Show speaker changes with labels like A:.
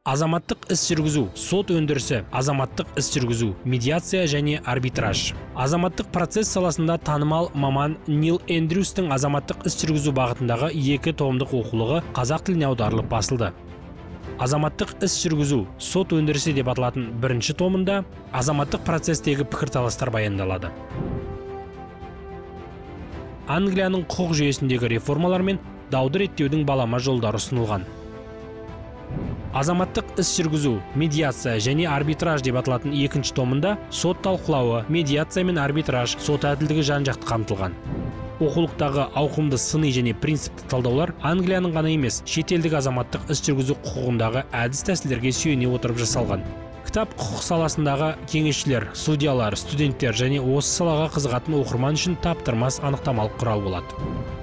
A: Азаматтық іс жүргізу, сот өндірісі, азаматтық іс жүргізу, медиация және арбитраж. Азаматтық процесс саласында танымал маман Нил Эндрюстің азаматтық іс жүргізу бағытындағы 2 томдық оқулығы қазақ тіліне аударылып басылды. Азаматтық іс жүргізу, сот өндірісі деп аталатын 1-ші томында азаматтық процестегі пікірталастар баяндалады. Англияның құқық жүйесіндегі реформалар мен дауды реттеудің балама жолдары ұсынылған. Азаматтық іс жүргізу, медиация және арбитраж деп аталатын 2-ші томында сот талқылауы, медиация мен арбитраж, сот әділдігі жан-жақты қамтылған. Оқулықтағы ауқымды сыни және принципті талдаулар Англияның ғана емес, шетелдік азаматтық іс жүргізу құқығындағы әдіс-тәсілдерге сүйене отырып жасалған. Кітап құқық саласындағы кеңесшілер, судьялар, студенттер және осы салаға қызығатын оқырман үшін таптырмас анықтамалық құрал болады.